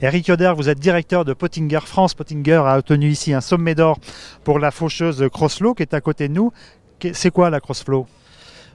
Eric Yoder, vous êtes directeur de Pottinger France. Pottinger a obtenu ici un sommet d'or pour la faucheuse Crossflow qui est à côté de nous. C'est quoi la Crossflow ?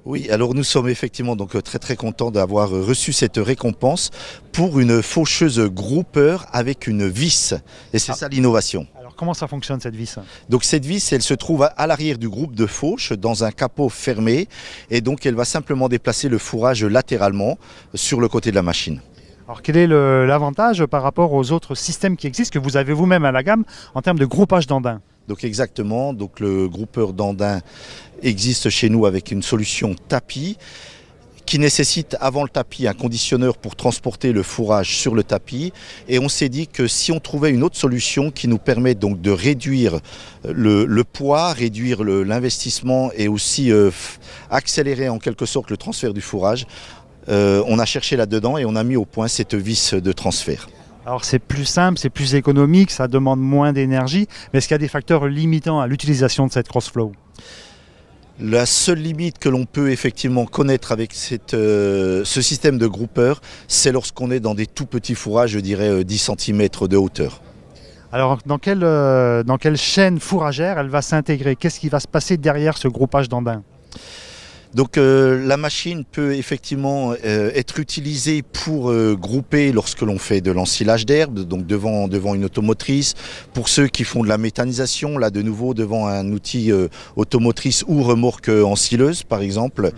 Oui, alors nous sommes effectivement donc très contents d'avoir reçu cette récompense pour une faucheuse grouper avec une vis. Et c'est ça l'innovation. Alors comment ça fonctionne cette vis ? Donc cette vis, elle se trouve à l'arrière du groupe de fauche dans un capot fermé et donc elle va simplement déplacer le fourrage latéralement sur le côté de la machine. Alors quel est l'avantage par rapport aux autres systèmes qui existent, que vous avez vous-même à la gamme, en termes de groupage d'andins ? Donc exactement, donc le groupeur d'andins existe chez nous avec une solution tapis qui nécessite avant le tapis un conditionneur pour transporter le fourrage sur le tapis. Et on s'est dit que si on trouvait une autre solution qui nous permet donc de réduire le poids, réduire l'investissement et aussi accélérer en quelque sorte le transfert du fourrage, on a cherché là-dedans et on a mis au point cette vis de transfert. Alors c'est plus simple, c'est plus économique, ça demande moins d'énergie, mais est-ce qu'il y a des facteurs limitants à l'utilisation de cette Crossflow ? La seule limite que l'on peut effectivement connaître avec ce système de grouper, c'est lorsqu'on est dans des tout petits fourrages, je dirais 10 cm de hauteur. Alors dans quelle chaîne fourragère elle va s'intégrer ? Qu'est-ce qui va se passer derrière ce groupage d'andins ? Donc la machine peut effectivement être utilisée pour grouper lorsque l'on fait de l'ensilage d'herbe, donc devant une automotrice, pour ceux qui font de la méthanisation, là de nouveau devant un outil automotrice ou remorque ensileuse par exemple.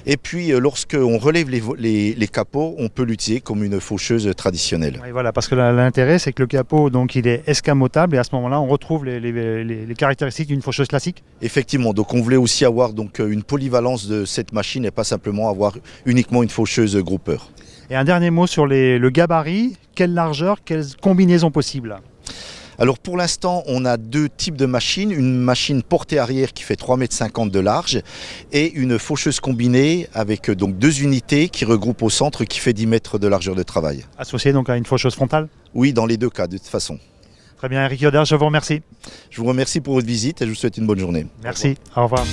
Et puis lorsqu'on relève les capots, on peut l'utiliser comme une faucheuse traditionnelle. Et voilà, parce que l'intérêt c'est que le capot donc, il est escamotable et à ce moment-là on retrouve les caractéristiques d'une faucheuse classique. Effectivement, donc on voulait aussi avoir donc, une polyvalence de cette machine et pas simplement avoir uniquement une faucheuse grouper. Et un dernier mot sur le gabarit, quelle largeur, quelles combinaisons possibles ? Alors pour l'instant, on a deux types de machines, une machine portée arrière qui fait 3,50 m de large et une faucheuse combinée avec donc deux unités qui regroupent au centre qui fait 10 mètres de largeur de travail. Associée donc à une faucheuse frontale ? Oui, dans les deux cas de toute façon. Très bien, Eric Yoder, je vous remercie. Je vous remercie pour votre visite et je vous souhaite une bonne journée. Merci, au revoir.